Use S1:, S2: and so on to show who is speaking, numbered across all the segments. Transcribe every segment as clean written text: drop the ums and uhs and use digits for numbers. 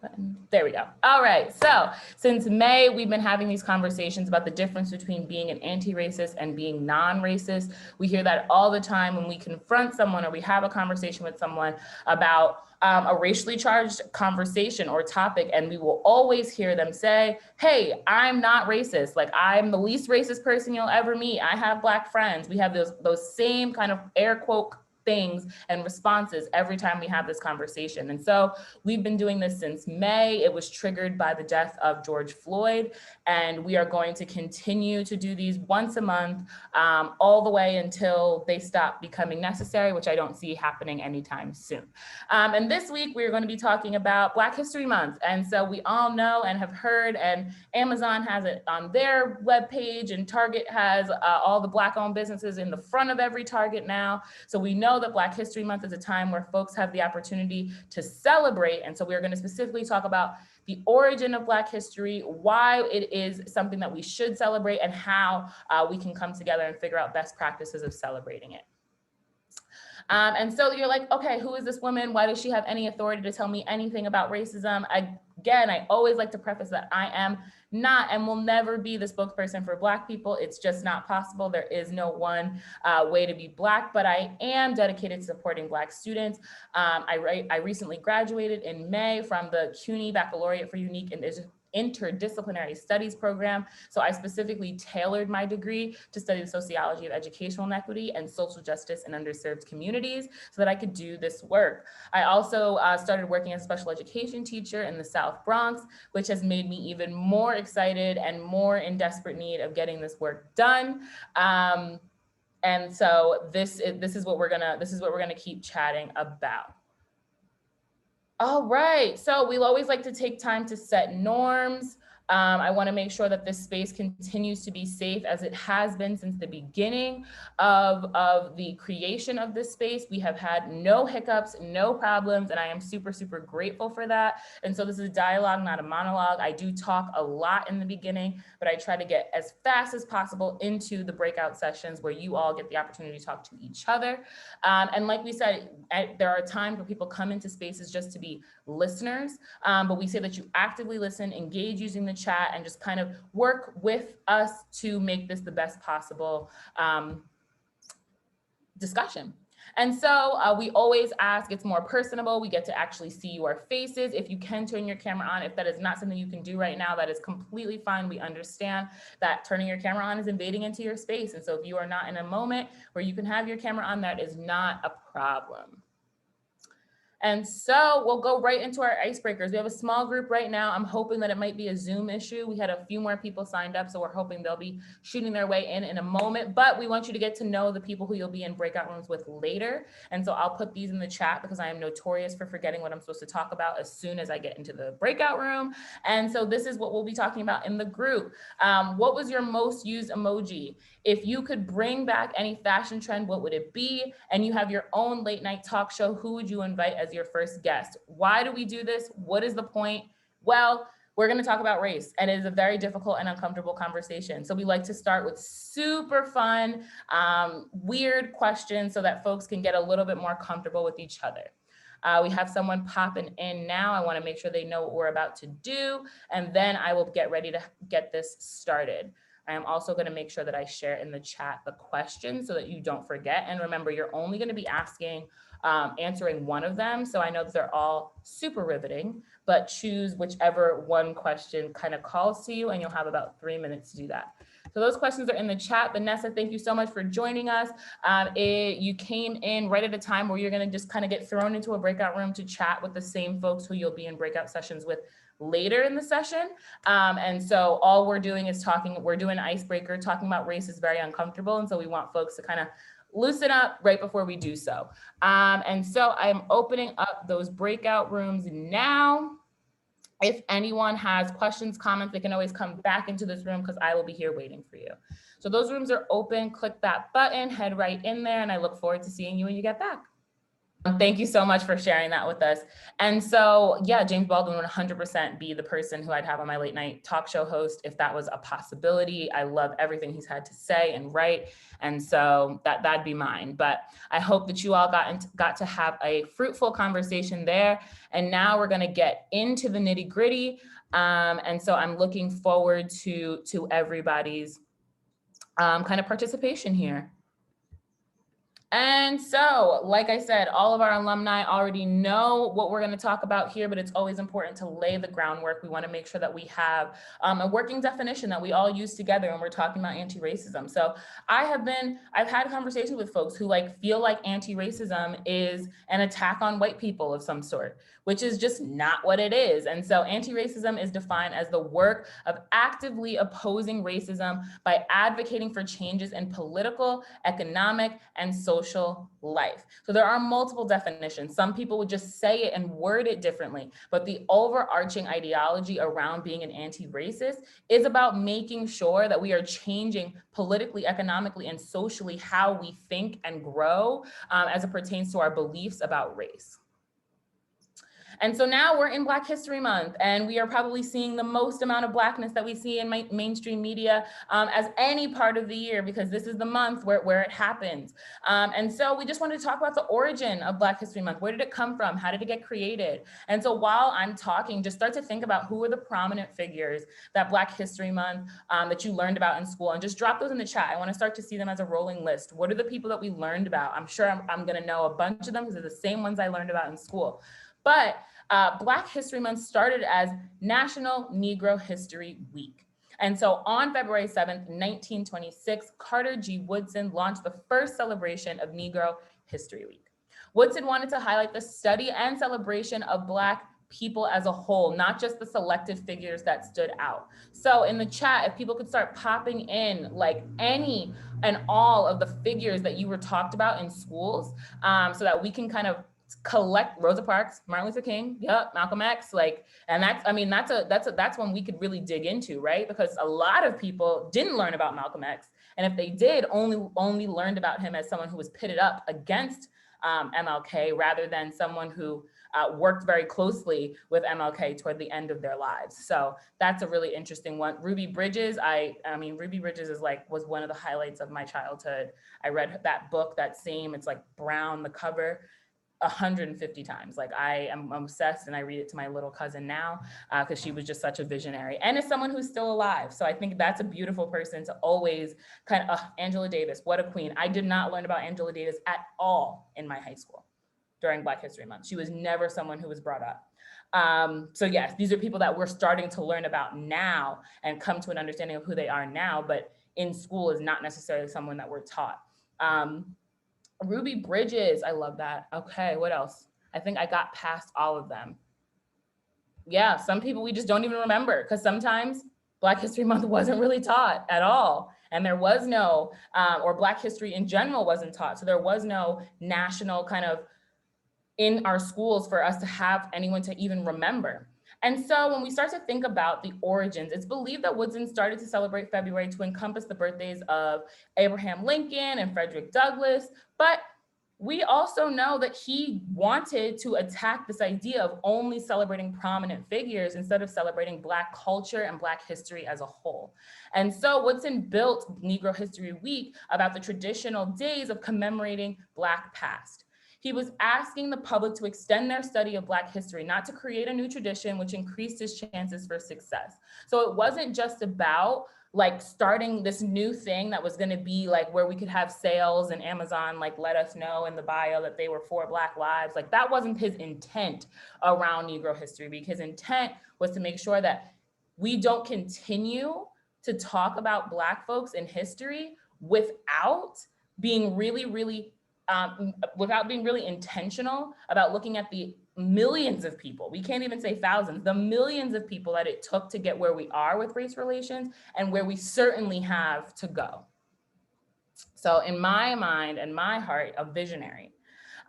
S1: button. There we go. All right. So since May, we've been having these conversations about the difference between being an anti-racist and being non-racist. We hear that all the time when we confront someone or we have a conversation with someone about a racially charged conversation or topic, and we will always hear them say, hey, I'm not racist. Like, I'm the least racist person you'll ever meet. I have Black friends. We have those same kind of air quote things and responses every time we have this conversation. And so we've been doing this since May. It was triggered by the death of George Floyd. And we are going to continue to do these once a month, all the way until they stop becoming necessary, which I don't see happening anytime soon. And this week, we're going to be talking about Black History Month. And so we all know and have heard, and Amazon has it on their webpage, and Target has all the Black-owned businesses in the front of every Target now. So we know that Black History Month is a time where folks have the opportunity to celebrate. And so we're going to specifically talk about the origin of Black history, why it is something that we should celebrate, and how we can come together and figure out best practices of celebrating it. And so you're like, okay, who is this woman? Why does she have any authority to tell me anything about racism? Again, I always like to preface that I am not and will never be the spokesperson for Black people. It's just not possible. There is no one way to be Black, but I am dedicated to supporting Black students. I recently graduated in May from the CUNY Baccalaureate for Unique and Interdisciplinary Studies program. So I specifically tailored my degree to study the sociology of educational inequity and social justice in underserved communities so that I could do this work. I also started working as a special education teacher in the South Bronx, which has made me even more excited and more in desperate need of getting this work done. And so this is what we're gonna keep chatting about. All right, so we'll always like to take time to set norms. I want to make sure that this space continues to be safe as it has been since the beginning of the creation of this space. We have had no hiccups, no problems, and I am super, super grateful for that. And so this is a dialogue, not a monologue. I do talk a lot in the beginning, but I try to get as fast as possible into the breakout sessions where you all get the opportunity to talk to each other. And like we said, there are times where people come into spaces just to be listeners, but we say that you actively listen, engage using the chat, and just kind of work with us to make this the best possible discussion. And so we always ask, it's more personable. We get to actually see your faces. If you can turn your camera on, if that is not something you can do right now, that is completely fine. We understand that turning your camera on is invading into your space. And so if you are not in a moment where you can have your camera on, that is not a problem. And so we'll go right into our icebreakers. We have a small group right now. I'm hoping that it might be a Zoom issue. We had a few more people signed up, so we're hoping they'll be shooting their way in a moment. But we want you to get to know the people who you'll be in breakout rooms with later. And so I'll put these in the chat because I am notorious for forgetting what I'm supposed to talk about as soon as I get into the breakout room. And so this is what we'll be talking about in the group. What was your most used emoji? If you could bring back any fashion trend, what would it be? And you have your own late night talk show, who would you invite as your first guest? Why do we do this? What is the point? Well, we're going to talk about race, and it is a very difficult and uncomfortable conversation. So we like to start with super fun, weird questions so that folks can get a little bit more comfortable with each other. We have someone popping in now. I want to make sure they know what we're about to do, and then I will get ready to get this started. I am also going to make sure that I share in the chat the questions so that you don't forget. And remember, you're only going to be answering one of them. So I know that they're all super riveting, but choose whichever one question kind of calls to you, and you'll have about 3 minutes to do that. So those questions are in the chat. Vanessa, thank you so much for joining us. You came in right at a time where you're going to just kind of get thrown into a breakout room to chat with the same folks who you'll be in breakout sessions with later in the session. And so all we're doing is we're doing an icebreaker. Talking about race is very uncomfortable. And so we want folks to kind of loosen up right before we do so. And so I'm opening up those breakout rooms now. If anyone has questions, comments, they can always come back into this room because I will be here waiting for you. So those rooms are open. Click that button, head right in there, and I look forward to seeing you when you get back. Thank you so much for sharing that with us. And so, yeah, James Baldwin would 100% be the person who I'd have on my late night talk show host if that was a possibility. I love everything he's had to say and write. And so that'd be mine. But I hope that you all got to have a fruitful conversation there. And now we're going to get into the nitty gritty. And so I'm looking forward to everybody's kind of participation here. And so, like I said, all of our alumni already know what we're going to talk about here, but it's always important to lay the groundwork. We want to make sure that we have a working definition that we all use together when we're talking about anti-racism. So I've had conversations with folks who feel like anti-racism is an attack on white people of some sort, which is just not what it is. And so anti-racism is defined as the work of actively opposing racism by advocating for changes in political, economic, and social life. So there are multiple definitions. Some people would just say it and word it differently, but the overarching ideology around being an anti-racist is about making sure that we are changing politically, economically, and socially how we think and grow as it pertains to our beliefs about race. And so now we're in Black History Month, and we are probably seeing the most amount of Blackness that we see in mainstream media as any part of the year, because this is the month where it happens. And so we just wanted to talk about the origin of Black History Month. Where did it come from? How did it get created? And so while I'm talking, just start to think about who are the prominent figures that Black History Month that you learned about in school, and just drop those in the chat. I want to start to see them as a rolling list. What are the people that we learned about? I'm sure I'm going to know a bunch of them because they're the same ones I learned about in school. But Black History Month started as National Negro History Week. And so on February 7th, 1926, Carter G. Woodson launched the first celebration of Negro History Week. Woodson wanted to highlight the study and celebration of Black people as a whole, not just the selected figures that stood out. So in the chat, if people could start popping in any and all of the figures that you were talked about in schools, so that we can kind of collect Rosa Parks, Martin Luther King, yep, Malcolm X, and that's one we could really dig into, right? Because a lot of people didn't learn about Malcolm X, and if they did, only learned about him as someone who was pitted up against MLK rather than someone who worked very closely with MLK toward the end of their lives. So that's a really interesting one. Ruby Bridges, Ruby Bridges was one of the highlights of my childhood. I read that book, it's brown, the cover, 150 times. I am obsessed, and I read it to my little cousin now because she was just such a visionary, and as someone who's still alive. So I think that's a beautiful person to always kind of, Angela Davis, what a queen. I did not learn about Angela Davis at all in my high school during Black History Month. She was never someone who was brought up. So yes, these are people that we're starting to learn about now and come to an understanding of who they are now, but in school is not necessarily someone that we're taught. Ruby Bridges, I love that. Okay, what else? I think I got past all of them. Yeah, some people we just don't even remember, because sometimes Black History Month wasn't really taught at all. And there was no, or Black history in general wasn't taught. So there was no national kind of in our schools for us to have anyone to even remember. And so when we start to think about the origins, it's believed that Woodson started to celebrate February to encompass the birthdays of Abraham Lincoln and Frederick Douglass, but we also know that he wanted to attack this idea of only celebrating prominent figures instead of celebrating Black culture and Black history as a whole. And so Woodson built Negro History Week about the traditional days of commemorating Black past. He was asking the public to extend their study of Black history, not to create a new tradition which increased his chances for success. So it wasn't just about starting this new thing that was going to be where we could have sales and Amazon let us know in the bio that they were for Black lives. That wasn't his intent around Negro History Week. His intent was to make sure that we don't continue to talk about Black folks in history without being really intentional about looking at the millions of people, we can't even say thousands, the millions of people that it took to get where we are with race relations and where we certainly have to go. So in my mind and my heart, a visionary.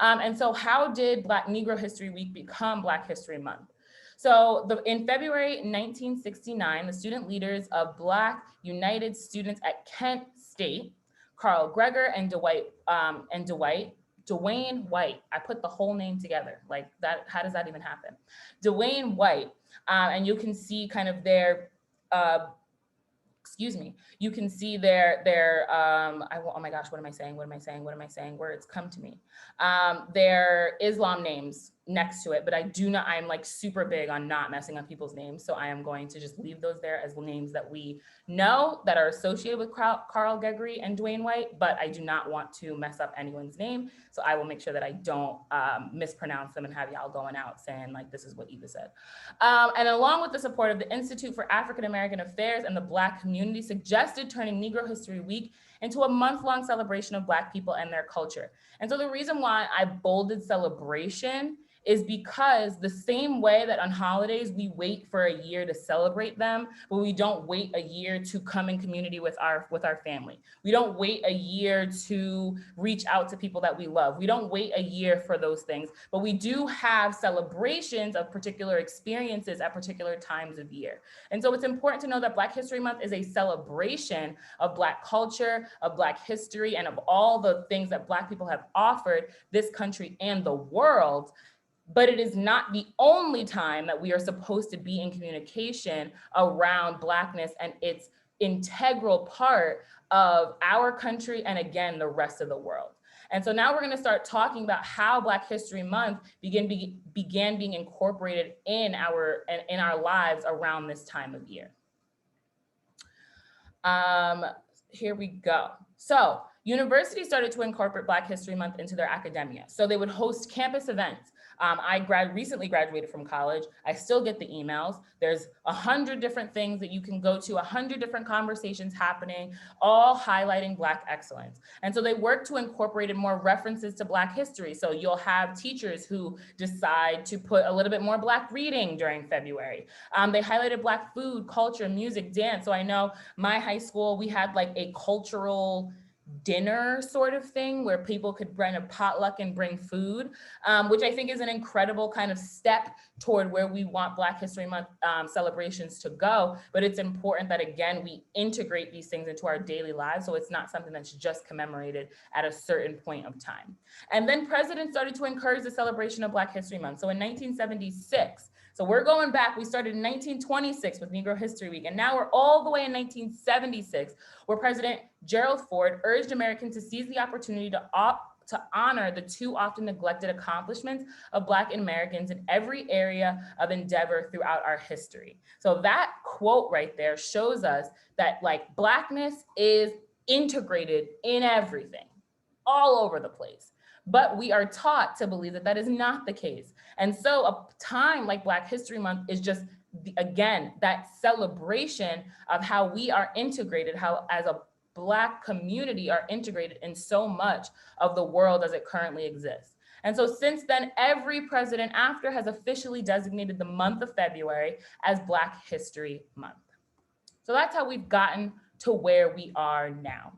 S1: And so how did Negro History Week become Black History Month? So in February 1969, the student leaders of Black United Students at Kent State, Carl Greger and Dwight Dwayne White. I put the whole name together. Like that, how does that even happen? Dwayne White. And you can see kind of their, you can see oh my gosh, what am I saying? Words come to me. Their Islam names next to it, but I'm like super big on not messing up people's names. So I am going to just leave those there as names that we know that are associated with Carl Gregory and Dwayne White, but I do not want to mess up anyone's name. So I will make sure that I don't mispronounce them and have y'all going out saying like, this is what Eva said. And along with the support of the Institute for African American Affairs and the Black community, suggested turning Negro History Week into a month-long celebration of Black people and their culture. And so the reason why I bolded celebration is because the same way that on holidays, we wait for a year to celebrate them, but we don't wait a year to come in community with our family. We don't wait a year to reach out to people that we love. We don't wait a year for those things, but we do have celebrations of particular experiences at particular times of year. And so it's important to know that Black History Month is a celebration of Black culture, of Black history, and of all the things that Black people have offered this country and the world. But it is not the only time that we are supposed to be in communication around Blackness and its integral part of our country and, again, the rest of the world. And so now we're going to start talking about how Black History Month began being incorporated in our lives around this time of year. Here we go. So universities started to incorporate Black History Month into their academia. So they would host campus events. I recently graduated from college. I still get the emails. There's 100 different things that you can go to, 100 different conversations happening, all highlighting Black excellence. And so they work to incorporate in more references to Black history. So you'll have teachers who decide to put a little bit more Black reading during February. They highlighted Black food, culture, music, dance. So I know my high school, we had like a cultural dinner sort of thing where people could bring a potluck and bring food, which I think is an incredible kind of step toward where we want Black History Month celebrations to go. But it's important that, again, we integrate these things into our daily lives, so it's not something that's just commemorated at a certain point of time. And then presidents started to encourage the celebration of Black History Month. So in 1976, so we're going back, we started in 1926 with Negro History Week, and now we're all the way in 1976, where President Gerald Ford urged Americans to seize the opportunity to honor the too often neglected accomplishments of Black Americans in every area of endeavor throughout our history. So that quote right there shows us that like Blackness is integrated in everything, all over the place. But we are taught to believe that that is not the case. And so a time like Black History Month is just, again, that celebration of how we are integrated, how as a Black community are integrated in so much of the world as it currently exists. And so since then, every president after has officially designated the month of February as Black History Month. So that's how we've gotten to where we are now.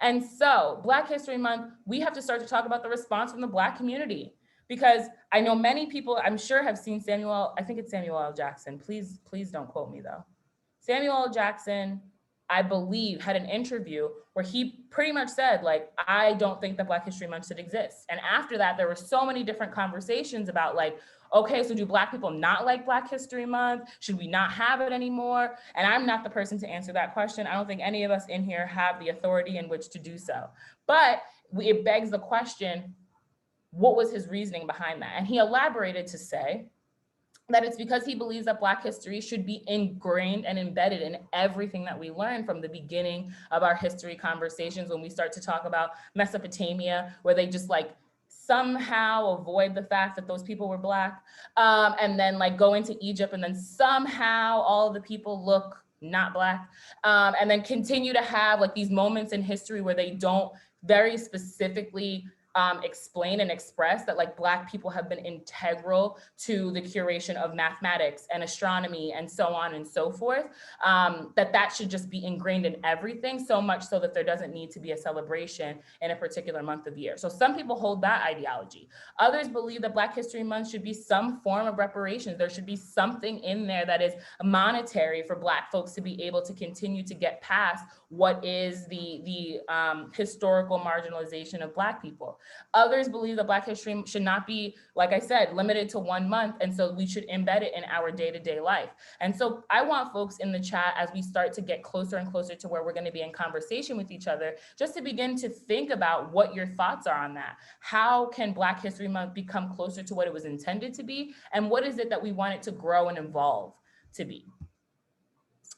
S1: And so Black History Month, we have to start to talk about the response from the Black community, because I know many people, I'm sure, have seen I think it's Samuel L. Jackson. Please don't quote me though. Samuel L. Jackson, I believe, had an interview where he pretty much said, like, I don't think that Black History Month should exist. And after that, there were so many different conversations about like, okay, so do Black people not like Black History Month? Should we not have it anymore? And I'm not the person to answer that question. I don't think any of us in here have the authority in which to do so. But it begs the question, what was his reasoning behind that? And he elaborated to say that it's because he believes that Black history should be ingrained and embedded in everything that we learn from the beginning of our history conversations, when we start to talk about Mesopotamia, where they just like somehow avoid the fact that those people were Black, and then like go into Egypt, and then somehow all of the people look not Black, and then continue to have like these moments in history where they don't very specifically explain and express that like Black people have been integral to the curation of mathematics and astronomy and so on and so forth, that should just be ingrained in everything, so much so that there doesn't need to be a celebration in a particular month of year. So some people hold that ideology. Others believe that Black History Month should be some form of reparations. There should be something in there that is monetary for Black folks to be able to continue to get past what is the historical marginalization of Black people. Others believe that Black History should not be, like I said, limited to 1 month. And so we should embed it in our day-to-day life. And so I want folks in the chat, as we start to get closer and closer to where we're going to be in conversation with each other, just to begin to think about what your thoughts are on that. How can Black History Month become closer to what it was intended to be? And what is it that we want it to grow and evolve to be?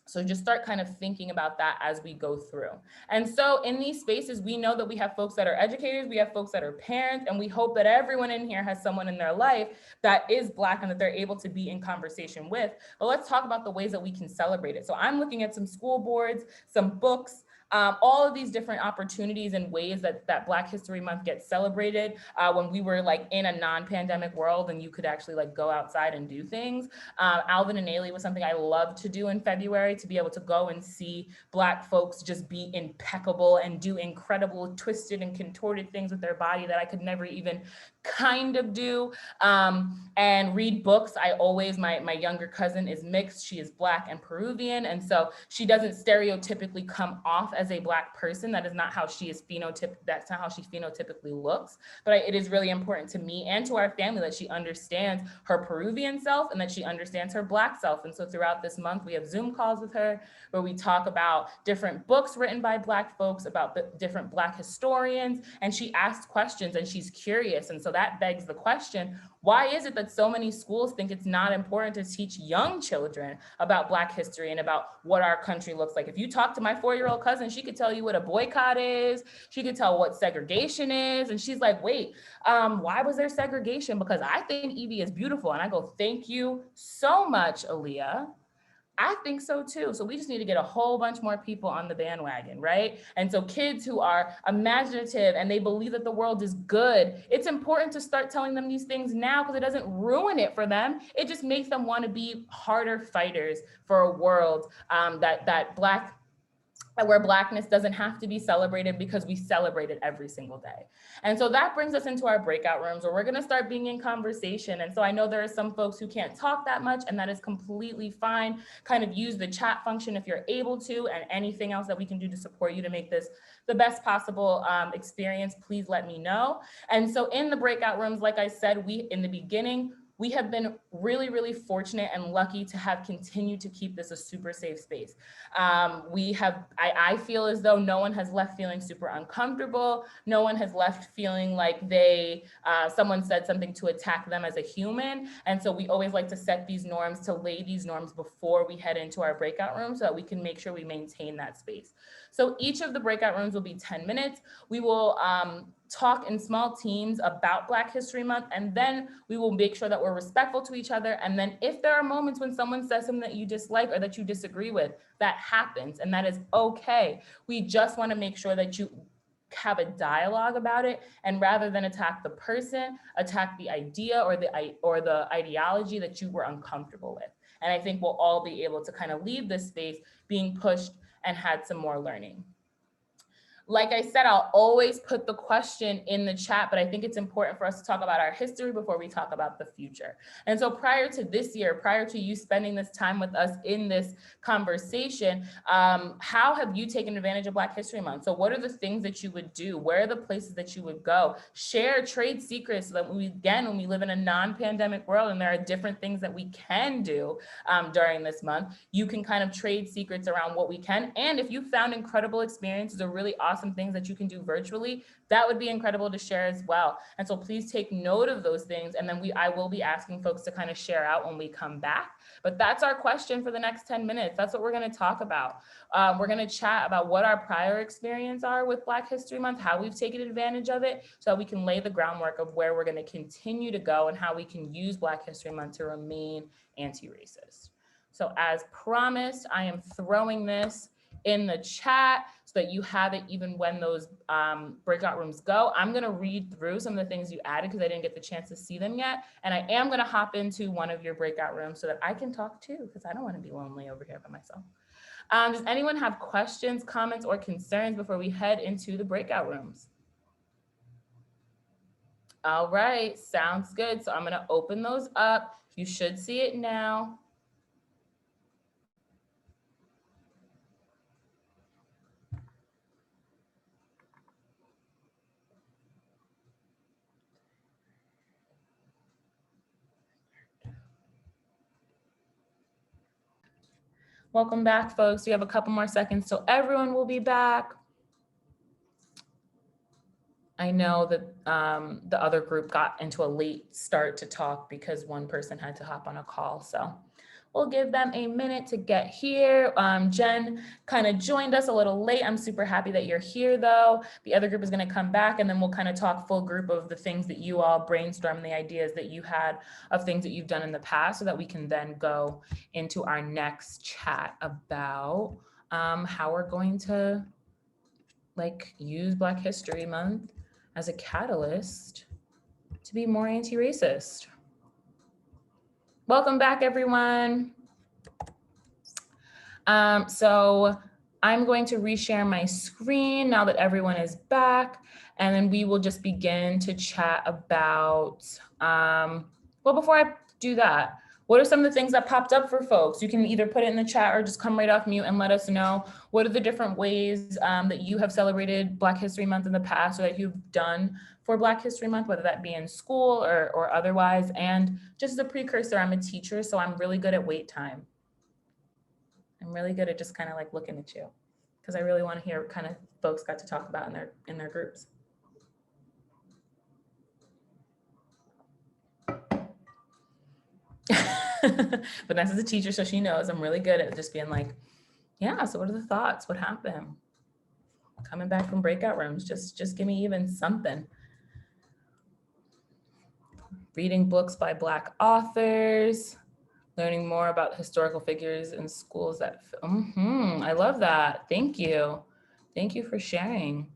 S1: So just start kind of thinking about that as we go through. And so in these spaces, we know that we have folks that are educators, we have folks that are parents, and we hope that everyone in here has someone in their life that is Black and that they're able to be in conversation with. But let's talk about the ways that we can celebrate it. So I'm looking at some school boards, some books, all of these different opportunities and ways that Black History Month gets celebrated when we were like in a non-pandemic world and you could actually like go outside and do things. Alvin and Ailey was something I loved to do in February, to be able to go and see Black folks just be impeccable and do incredible twisted and contorted things with their body that I could never even kind of do, and read books. I always, my younger cousin is mixed. She is Black and Peruvian. And so she doesn't stereotypically come off as a Black person. That is not how she is that's not how she phenotypically looks. But it is really important to me and to our family that she understands her Peruvian self and that she understands her Black self. And so throughout this month, we have Zoom calls with her where we talk about different books written by Black folks, about the different Black historians, and she asks questions and she's curious. And so that begs the question, why is it that so many schools think it's not important to teach young children about Black history and about what our country looks like? If you talk to my 4-year-old cousin, she could tell you what a boycott is. She could tell what segregation is. And she's like, wait, why was there segregation? Because I think Evie is beautiful. And I go, thank you so much, Aaliyah. I think so too. So we just need to get a whole bunch more people on the bandwagon, right? And so kids who are imaginative and they believe that the world is good, it's important to start telling them these things now because it doesn't ruin it for them. It just makes them want to be harder fighters for a world where Blackness doesn't have to be celebrated because we celebrate it every single day. And so that brings us into our breakout rooms where we're gonna start being in conversation. And so I know there are some folks who can't talk that much, and that is completely fine. Kind of use the chat function if you're able to, and anything else that we can do to support you to make this the best possible experience, please let me know. And so in the breakout rooms, like I said, in the beginning, we have been really, really fortunate and lucky to have continued to keep this a super safe space. I feel as though no one has left feeling super uncomfortable. No one has left feeling like someone said something to attack them as a human. And so we always like to set these norms, to lay these norms before we head into our breakout room so that we can make sure we maintain that space. So each of the breakout rooms will be 10 minutes. We will talk in small teams about Black History Month, and then we will make sure that we're respectful to each other. And then if there are moments when someone says something that you dislike or that you disagree with, that happens, and that is okay. We just want to make sure that you have a dialogue about it, and rather than attack the person, attack the idea or the ideology that you were uncomfortable with. And I think we'll all be able to kind of leave this space being pushed and had some more learning. Like I said, I'll always put the question in the chat, but I think it's important for us to talk about our history before we talk about the future. And so prior to this year, prior to you spending this time with us in this conversation, how have you taken advantage of Black History Month? So what are the things that you would do? Where are the places that you would go? Share trade secrets so that when we live in a non-pandemic world and there are different things that we can do during this month, you can kind of trade secrets around what we can. And if you found incredible experiences or really awesome things that you can do virtually, that would be incredible to share as well. And so please take note of those things. And then I will be asking folks to kind of share out when we come back. But that's our question for the next 10 minutes. That's what we're going to talk about. We're going to chat about what our prior experience are with Black History Month, how we've taken advantage of it, so that we can lay the groundwork of where we're going to continue to go and how we can use Black History Month to remain anti-racist. So as promised, I am throwing this in the chat so that you have it even when those breakout rooms go. I'm gonna read through some of the things you added because I didn't get the chance to see them yet. And I am gonna hop into one of your breakout rooms so that I can talk too, because I don't wanna be lonely over here by myself. Does anyone have questions, comments, or concerns before we head into the breakout rooms? All right, sounds good. So I'm gonna open those up. You should see it now. Welcome back, folks. We have a couple more seconds till everyone will be back. I know that the other group got into a late start to talk because one person had to hop on a call. So we'll give them a minute to get here. Jen kind of joined us a little late. I'm super happy that you're here though. The other group is gonna come back and then we'll kind of talk full group of the things that you all brainstormed, the ideas that you had of things that you've done in the past so that we can then go into our next chat about how we're going to use Black History Month as a catalyst to be more anti-racist. Welcome back, everyone. So I'm going to reshare my screen now that everyone is back, and then we will just begin to chat about, well, before I do that, what are some of the things that popped up for folks? You can either put it in the chat or just come right off mute and let us know what are the different ways that you have celebrated Black History Month in the past or that you've done for Black History Month, whether that be in school or otherwise. And just as a precursor, I'm a teacher, so I'm really good at wait time. I'm really good at just kind of like looking at you because I really want to hear what kind of folks got to talk about in their groups. Vanessa's a teacher, so she knows I'm really good at just being like, yeah, so what are the thoughts? What happened? Coming back from breakout rooms, just give me even something. Reading books by Black authors, learning more about historical figures in schools that, I love that. Thank you. Thank you for sharing.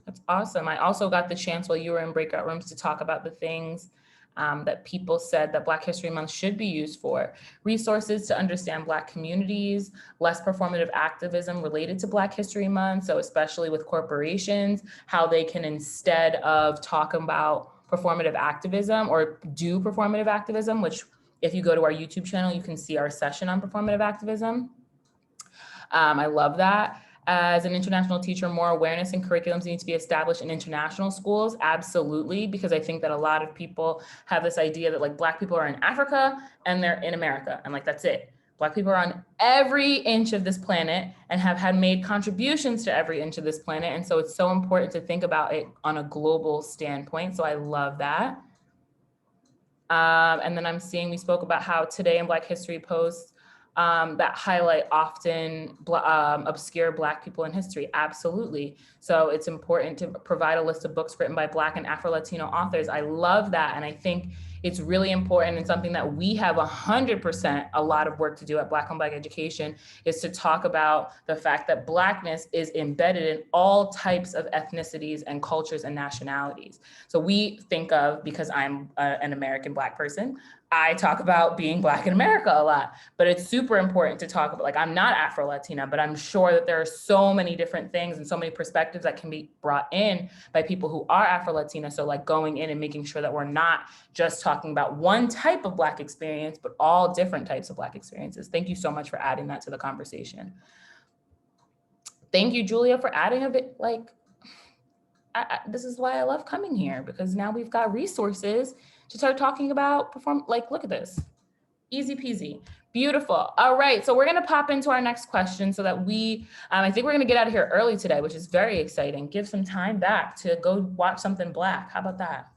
S1: That's awesome. I also got the chance while you were in breakout rooms to talk about the things that people said that Black History Month should be used for. Resources to understand Black communities, less performative activism related to Black History Month. So especially with corporations, how they can, instead of talking about performative activism or do performative activism, which if you go to our YouTube channel, you can see our session on performative activism. I love that. As an international teacher, more awareness and curriculums need to be established in international schools. Absolutely, because I think that a lot of people have this idea that like Black people are in Africa and they're in America. And like, that's it. Black people are on every inch of this planet and have had made contributions to every inch of this planet. And so it's so important to think about it on a global standpoint. So I love that. And then I'm seeing we spoke about how today in Black History posts that highlight often obscure Black people in history. Absolutely. So it's important to provide a list of books written by Black and Afro-Latino authors. I love that. And I think it's really important and something that we have 100% a lot of work to do at Black on Black Education is to talk about the fact that Blackness is embedded in all types of ethnicities and cultures and nationalities. So we think of, because I'm an American Black person, I talk about being Black in America a lot, but it's super important to talk about, like, I'm not Afro-Latina, but I'm sure that there are so many different things and so many perspectives that can be brought in by people who are Afro-Latina. So like going in and making sure that we're not just talking about one type of Black experience, but all different types of Black experiences. Thank you so much for adding that to the conversation. Thank you, Julia, for adding a bit, like, this is why I love coming here, because now we've got resources to start talking about like, look at this, easy peasy, beautiful. All right, so we're gonna pop into our next question so that we, I think we're gonna get out of here early today, which is very exciting. Give some time back to go watch something Black, how about that?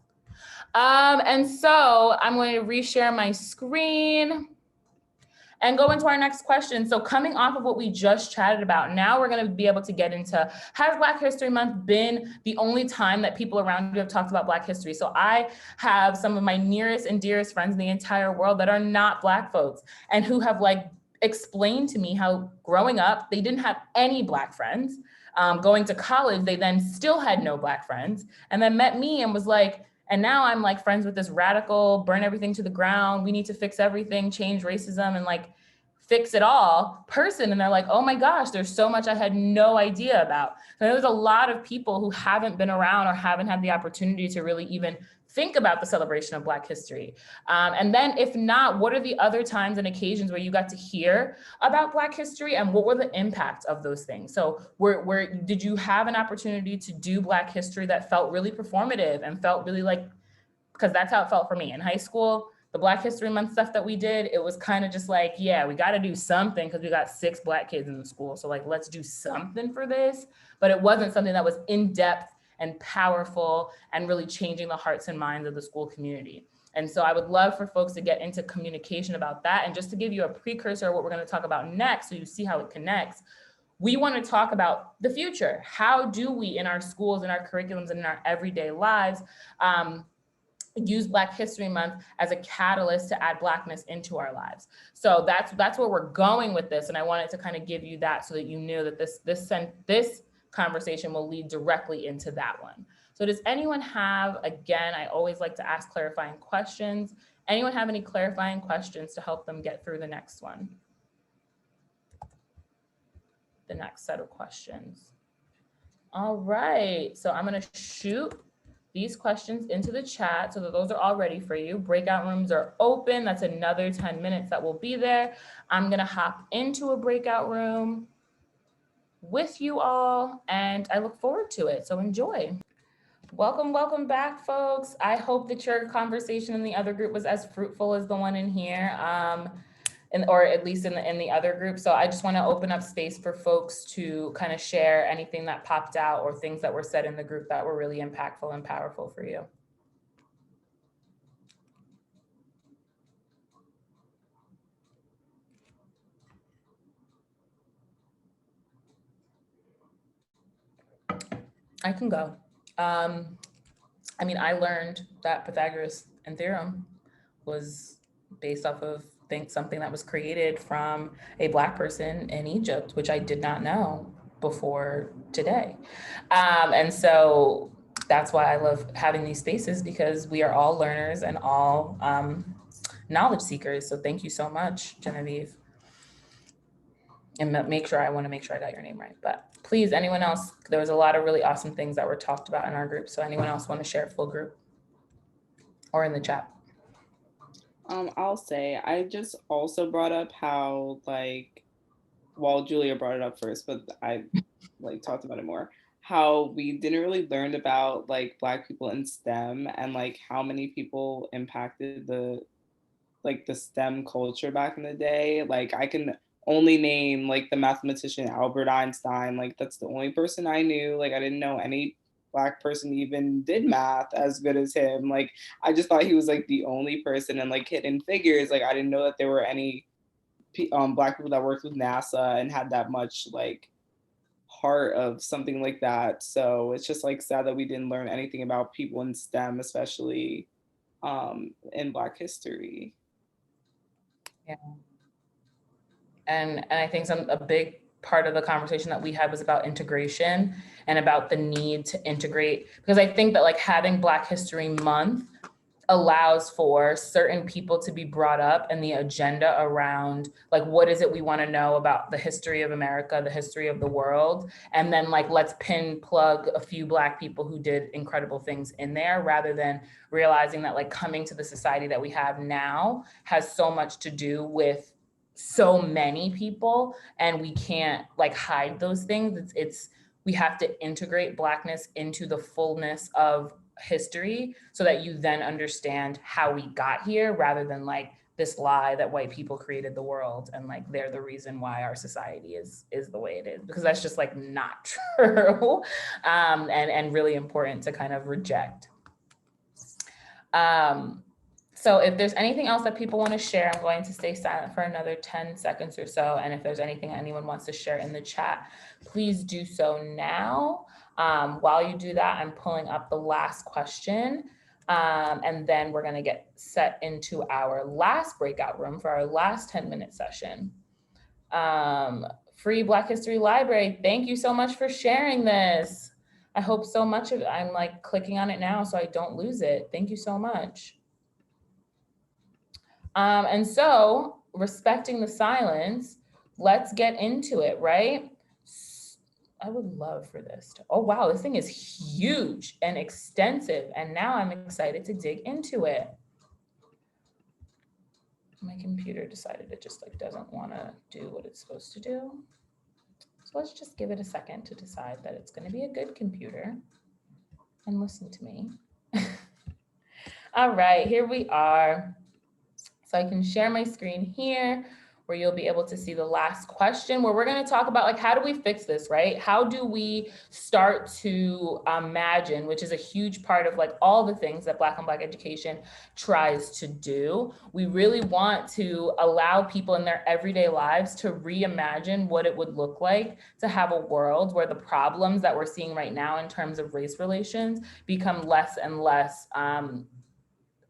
S1: And so I'm going to reshare my screen and go into our next question. So coming off of what we just chatted about, now we're gonna be able to get into, has Black History Month been the only time that people around you have talked about Black history? So I have some of my nearest and dearest friends in the entire world that are not Black folks and who have like explained to me how growing up, they didn't have any Black friends. Going to college, they then still had no Black friends, and then met me and was like, and now I'm like friends with this radical, burn everything to the ground, we need to fix everything, change racism and like fix it all person. And they're like, oh my gosh, there's so much I had no idea about. So there's a lot of people who haven't been around or haven't had the opportunity to really even think about the celebration of Black history. And then if not, what are the other times and occasions where you got to hear about Black history and what were the impacts of those things? So did you have an opportunity to do Black history that felt really performative and felt really like, because that's how it felt for me in high school. the Black History Month stuff that we did, it was kind of just like, yeah, we got to do something because we got 6 Black kids in the school. So like, let's do something for this. But it wasn't something that was in depth and powerful and really changing the hearts and minds of the school community. And so I would love for folks to get into communication about that. And just to give you a precursor of what we're going to talk about next, so you see how it connects, we want to talk about the future. How do we in our schools, in our curriculums, and in our everyday lives, use Black History Month as a catalyst to add Blackness into our lives? So that's where we're going with this. And I wanted to kind of give you that so that you knew that this conversation will lead directly into that one. So does anyone have, again, I always like to ask clarifying questions. Anyone have any clarifying questions to help them get through the next one? The next set of questions. All right, so I'm gonna shoot these questions into the chat so that those are all ready for you. Breakout rooms are open. That's another 10 minutes that will be there. I'm gonna hop into a breakout room with you all, and I look forward to it, so enjoy. Welcome back, folks. I hope that your conversation in the other group was as fruitful as the one in here, or at least in the other group. So I just want to open up space for folks to kind of share anything that popped out or things that were said in the group that were really impactful and powerful for you. I can go. I mean, I learned that Pythagoras and theorem was based off of something that was created from a Black person in Egypt, which I did not know before today. And so that's why I love having these spaces, because we are all learners and all knowledge seekers. So thank you so much, Genevieve. And I want to make sure I got your name right. But please, anyone else, there was a lot of really awesome things that were talked about in our group. So anyone else want to share full group or in the chat?
S2: I'll say, I just also brought up how, like, well, Julia brought it up first, but I like talked about it more, how we didn't really learn about like Black people in STEM and like how many people impacted the STEM culture back in the day. Like I can only name like the mathematician Albert Einstein. Like that's the only person I knew. Like I didn't know any Black person even did math as good as him. Like I just thought he was like the only person. And like Hidden Figures, like I didn't know that there were any Black people that worked with NASA and had that much like heart of something like that. So it's just like sad that we didn't learn anything about people in STEM, especially in Black history.
S1: Yeah. And I think a big part of the conversation that we had was about integration and about the need to integrate, because I think that like having Black History Month allows for certain people to be brought up and the agenda around like, what is it we want to know about the history of America, the history of the world, and then like, let's plug a few Black people who did incredible things in there, rather than realizing that like coming to the society that we have now has so much to do with so many people, and we can't like hide those things. We have to integrate Blackness into the fullness of history so that you then understand how we got here, rather than like this lie that white people created the world and like they're the reason why our society is the way it is, because that's just like not true. And really important to kind of reject. So if there's anything else that people want to share, I'm going to stay silent for another 10 seconds or so. And if there's anything anyone wants to share in the chat, please do so now. While you do that, I'm pulling up the last question. And then we're going to get set into our last breakout room for our last 10-minute session. Free Black History Library, thank you so much for sharing this. I hope so much of it. I'm like clicking on it now so I don't lose it. Thank you so much. And so, respecting the silence, let's get into it, right? I would love for this to, oh wow, this thing is huge and extensive, and now I'm excited to dig into it. My computer decided it just like doesn't want to do what it's supposed to do. So let's just give it a second to decide that it's going to be a good computer and listen to me. All right, here we are. So I can share my screen here where you'll be able to see the last question, where we're going to talk about like, how do we fix this, right? How do we start to imagine, which is a huge part of like all the things that Black on Black education tries to do. We really want to allow people in their everyday lives to reimagine what it would look like to have a world where the problems that we're seeing right now in terms of race relations become less and less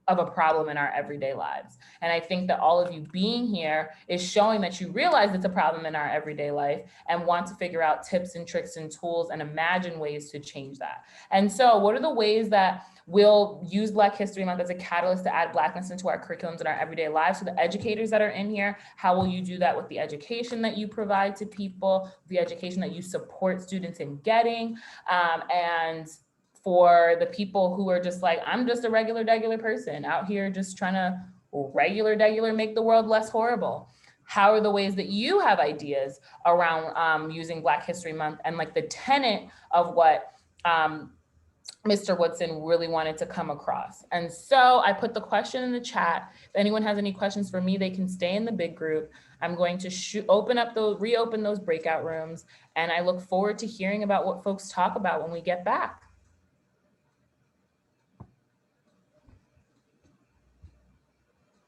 S1: of a problem in our everyday lives. And I think that all of you being here is showing that you realize it's a problem in our everyday life and want to figure out tips and tricks and tools and imagine ways to change that. And so what are the ways that we'll use Black History Month as a catalyst to add Blackness into our curriculums and our everyday lives? So the educators that are in here, how will you do that with the education that you provide to people, the education that you support students in getting, and for the people who are just like, I'm just a regular person out here just trying to regular make the world less horrible. How are the ways that you have ideas around using Black History Month and like the tenet of what Mr. Woodson really wanted to come across? And so I put the question in the chat. If anyone has any questions for me, they can stay in the big group. I'm going to reopen those breakout rooms, and I look forward to hearing about what folks talk about when we get back.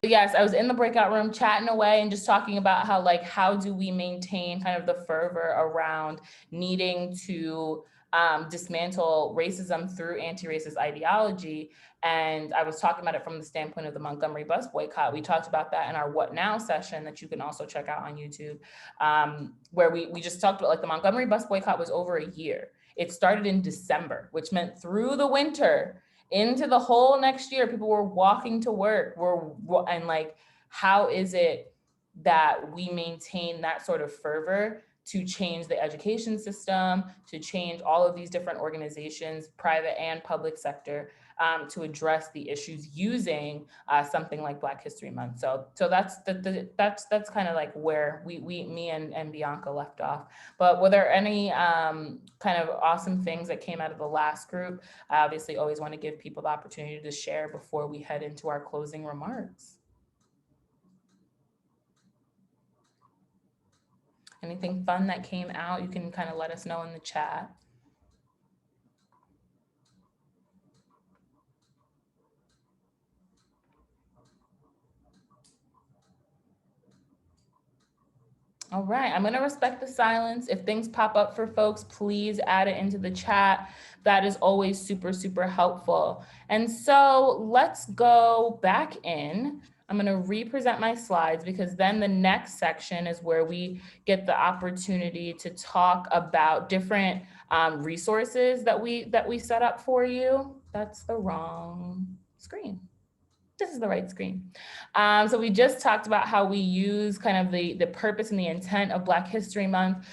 S1: Yes, I was in the breakout room chatting away and just talking about how do we maintain kind of the fervor around needing to dismantle racism through anti-racist ideology. And I was talking about it from the standpoint of the Montgomery bus boycott. We talked about that in our What Now session that you can also check out on YouTube, where we just talked about like the Montgomery bus boycott was over a year. It started in December, which meant through the winter, into the whole next year, people were walking to work. And like, how is it that we maintain that sort of fervor to change the education system, to change all of these different organizations, private and public sector, to address the issues using something like Black History Month. So that's kind of like where me and Bianca left off. But were there any kind of awesome things that came out of the last group? I obviously always want to give people the opportunity to share before we head into our closing remarks. Anything fun that came out, you can kind of let us know in the chat. All right, I'm gonna respect the silence. If things pop up for folks, please add it into the chat. That is always super, super helpful. And so let's go back in. I'm gonna re-present my slides because then the next section is where we get the opportunity to talk about different resources that we set up for you. That's the wrong screen. This is the right screen. So we just talked about how we use kind of the purpose and the intent of Black History Month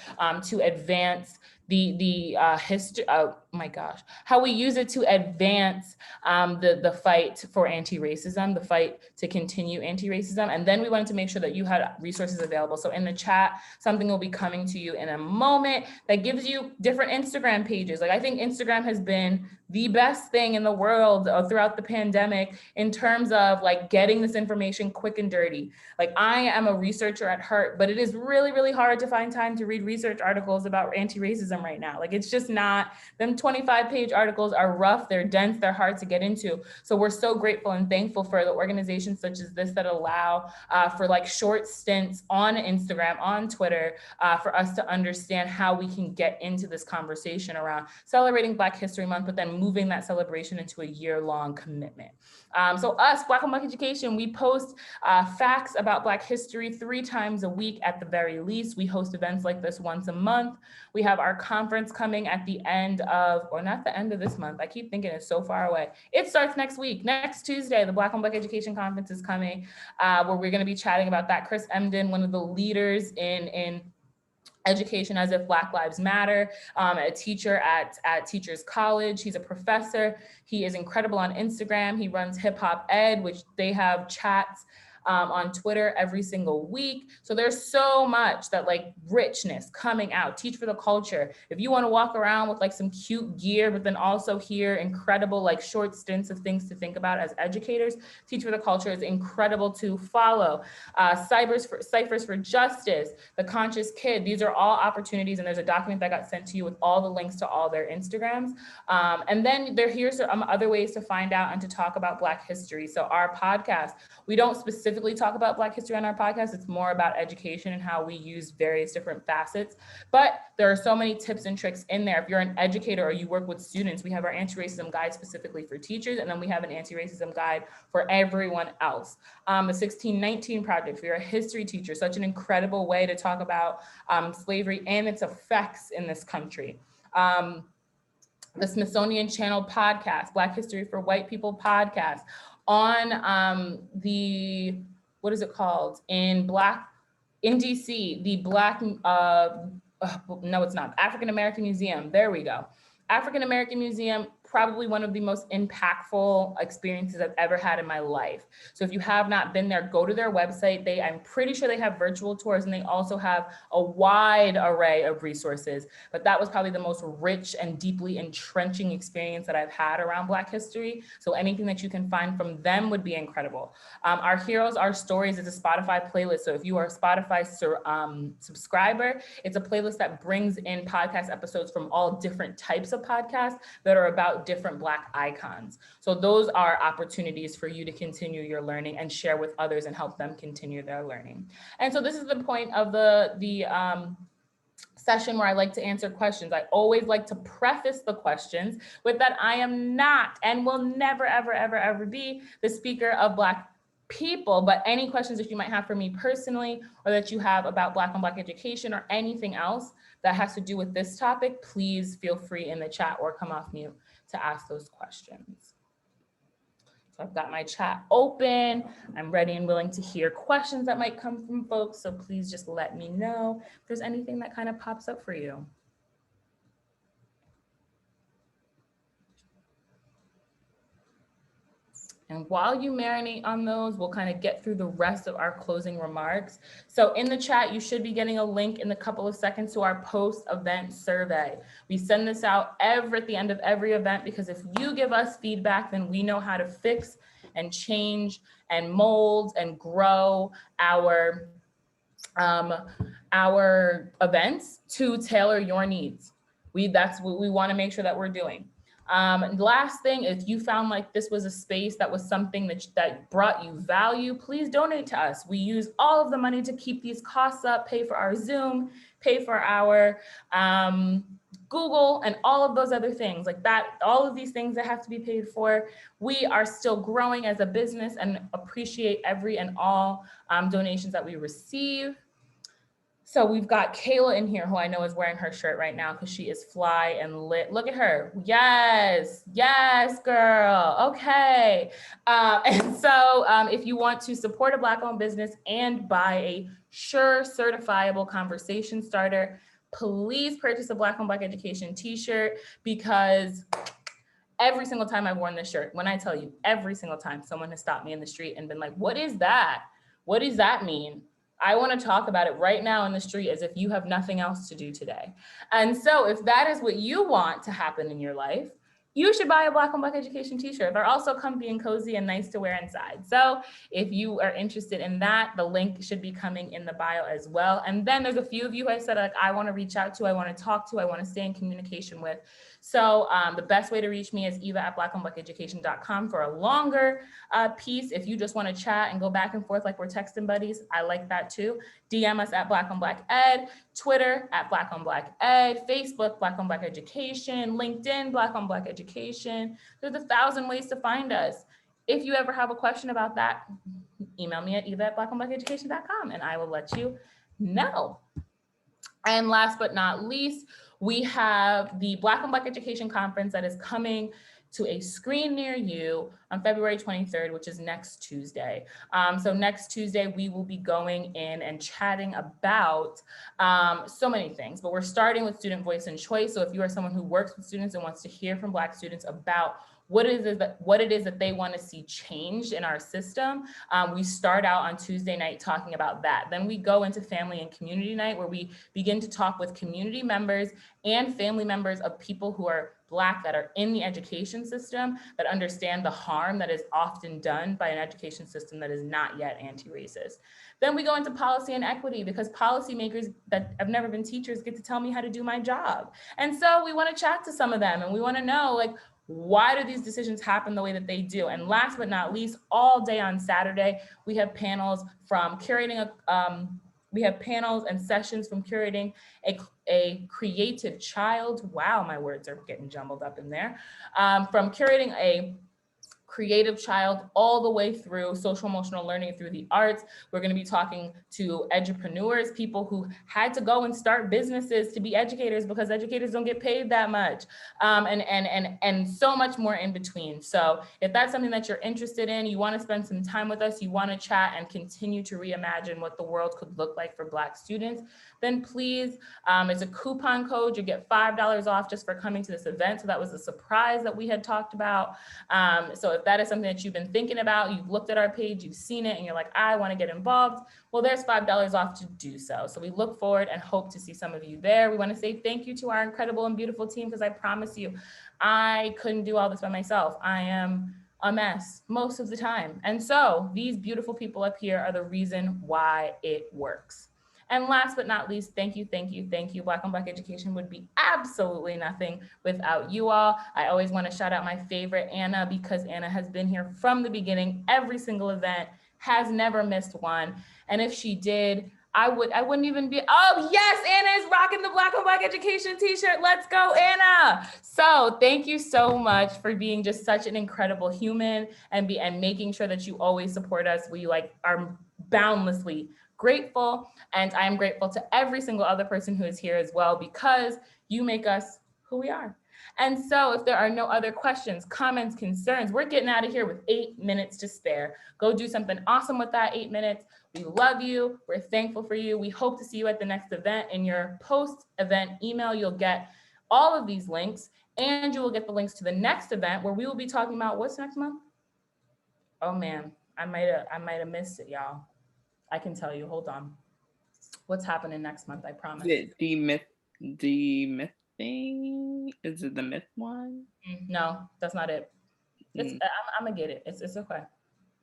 S1: to advance the history. Oh my gosh, how we use it to advance the fight for anti-racism, the fight to continue anti-racism. And then we wanted to make sure that you had resources available. So in the chat, something will be coming to you in a moment that gives you different Instagram pages. Like I think Instagram has been the best thing in the world throughout the pandemic in terms of like getting this information quick and dirty. Like I am a researcher at heart, but it is really, really hard to find time to read research articles about anti-racism right now. Like it's just not, them 25-page articles are rough, they're dense, they're hard to get into. So we're so grateful and thankful for the organizations such as this that allow for like short stints on Instagram, on Twitter, for us to understand how we can get into this conversation around celebrating Black History Month, but then moving that celebration into a year-long commitment. So us, Black on Black Education, we post facts about Black history 3 times a week at the very least. We host events like this once a month. We have our conference coming at the end of, or not the end of this month. I keep thinking it's so far away. It starts next week. Next Tuesday, the Black on Black Education Conference is coming, where we're gonna be chatting about that. Chris Emden, one of the leaders in education as if Black Lives Matter, a teacher at Teachers College. He's a professor. He is incredible on Instagram. He runs Hip Hop Ed, which they have chats on Twitter every single week. So there's so much that like richness coming out. Teach for the culture. If you want to walk around with like some cute gear, but then also hear incredible like short stints of things to think about as educators, Teach for the Culture is incredible to follow. Ciphers for Justice, The Conscious Kid. These are all opportunities, and there's a document that got sent to you with all the links to all their Instagrams. And then here's some other ways to find out and to talk about Black history. So our podcast, we don't specifically talk about Black history on our podcast. It's more about education and how we use various different facets. But there are so many tips and tricks in there. If you're an educator or you work with students, we have our anti-racism guide specifically for teachers, and then we have an anti-racism guide for everyone else. The 1619 Project, if you're a history teacher, such an incredible way to talk about slavery and its effects in this country. The Smithsonian Channel podcast, Black History for White People podcast, on the, what is it called? In DC, the Black, no, it's not, African American Museum, there we go. African American Museum, probably one of the most impactful experiences I've ever had in my life. So if you have not been there, go to their website. I'm pretty sure they have virtual tours, and they also have a wide array of resources. But that was probably the most rich and deeply entrenching experience that I've had around Black history. So anything that you can find from them would be incredible. Our Heroes, Our Stories is a Spotify playlist. So if you are a Spotify subscriber, it's a playlist that brings in podcast episodes from all different types of podcasts that are about different Black icons. So those are opportunities for you to continue your learning and share with others and help them continue their learning. And so this is the point of the session where I like to answer questions. I always like to preface the questions with that I am not and will never, ever, ever, ever be the speaker of Black people, but any questions that you might have for me personally, or that you have about Black on Black education or anything else that has to do with this topic, please feel free in the chat or come off mute to ask those questions. So I've got my chat open. I'm ready and willing to hear questions that might come from folks. So please just let me know if there's anything that kind of pops up for you. And while you marinate on those, we'll kind of get through the rest of our closing remarks. So in the chat, you should be getting a link in a couple of seconds to our post-event survey. We send this out at the end of every event, because if you give us feedback, then we know how to fix and change and mold and grow our events to tailor your needs. That's what we want to make sure that we're doing. Last thing, if you found like this was a space that was something that brought you value, please donate to us. We use all of the money to keep these costs up, pay for our Zoom, pay for our Google, and all of those other things like that. All of these things that have to be paid for. We are still growing as a business and appreciate every and all donations that we receive. So we've got Kayla in here, who I know is wearing her shirt right now because she is fly and lit. Look at her. Yes, yes, girl. Okay. And so if you want to support a Black-owned business and buy a Sure certifiable conversation starter, please purchase a Black on Black education t-shirt, because every single time I've worn this shirt, when I tell you, every single time someone has stopped me in the street and been like, what is that? What does that mean? I want to talk about it right now in the street as if you have nothing else to do today. And so if that is what you want to happen in your life, you should buy a Black on Black education t-shirt. They're also comfy and cozy and nice to wear inside. So if you are interested in that, the link should be coming in the bio as well. And then there's a few of you I said, like, I want to reach out to, I want to talk to, I want to stay in communication with. So the best way to reach me is eva@blackownedblackeducation.com for a longer piece. If you just want to chat and go back and forth like we're texting buddies, I like that too. DM us at Black on Black Ed, Twitter at Black on Black Ed, Facebook Black on Black Education, LinkedIn Black on Black Education. There's 1,000 ways to find us. If you ever have a question about that, email me at eva@blackownedblackeducation.com and I will let you know. And last but not least, we have the Black on Black Education Conference that is coming to a screen near you on February 23rd, which is next Tuesday. So next Tuesday, we will be going in and chatting about so many things, but we're starting with student voice and choice. So if you are someone who works with students and wants to hear from Black students about what it is that they want to see changed in our system. We start out on Tuesday night talking about that. Then we go into family and community night, where we begin to talk with community members and family members of people who are Black that are in the education system, that understand the harm that is often done by an education system that is not yet anti-racist. Then we go into policy and equity, because policymakers that have never been teachers get to tell me how to do my job. And so we want to chat to some of them, and we want to know, like, why do these decisions happen the way that they do? And last but not least, all day on Saturday, we have panels from curating we have panels and sessions from curating a creative child. Wow, my words are getting jumbled up in there. From curating a creative child all the way through social emotional learning through the arts. We're going to be talking to edupreneurs, people who had to go and start businesses to be educators because educators don't get paid that much, and so much more in between. So if that's something that you're interested in, you want to spend some time with us, you want to chat and continue to reimagine what the world could look like for Black students, then please, it's a coupon code. You get $5 off just for coming to this event. So that was a surprise that we had talked about. So if that is something that you've been thinking about, you've looked at our page, you've seen it, and you're like, I want to get involved, well, there's $5 off to do so. So we look forward and hope to see some of you there. We want to say thank you to our incredible and beautiful team, because I promise you, I couldn't do all this by myself. I am a mess most of the time. And so these beautiful people up here are the reason why it works. And last but not least, thank you, thank you, thank you. Black on Black education would be absolutely nothing without you all. I always want to shout out my favorite, Anna, because Anna has been here from the beginning, every single event, has never missed one. And if she did, I wouldn't even be, oh yes, Anna is rocking the Black on Black education t-shirt. Let's go, Anna. So thank you so much for being just such an incredible human and making sure that you always support us. We are boundlessly grateful. And I am grateful to every single other person who is here as well, because you make us who we are. And so if there are no other questions, comments, concerns, we're getting out of here with 8 minutes to spare. Go do something awesome with that 8 minutes. We love you. We're thankful for you. We hope to see you at the next event. In your post-event email, you'll get all of these links, and you will get the links to the next event, where we will be talking about what's next month. Oh man, I might have missed it, y'all. I can tell you, hold on. What's happening next month, I promise.
S2: The myth thing? Is it the myth one?
S1: No, that's not it. I'm gonna get it. It's okay.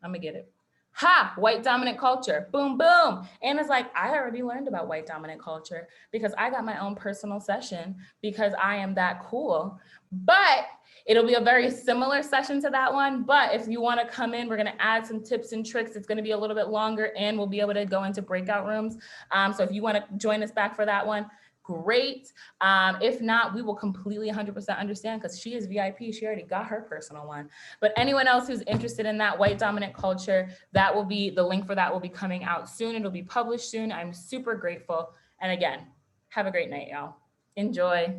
S1: I'm gonna get it. Ha! White dominant culture. Boom, boom. Anna's like, I already learned about white dominant culture because I got my own personal session because I am that cool. But it'll be a very similar session to that one. But if you want to come in, we're going to add some tips and tricks. It's going to be a little bit longer, and we'll be able to go into breakout rooms. So if you want to join us back for that one, great. If not, we will completely 100% understand, because she is VIP. She already got her personal one. But anyone else who's interested in that white dominant culture, that will be, the link for that will be coming out soon. It'll be published soon. I'm super grateful. And again, have a great night, y'all. Enjoy.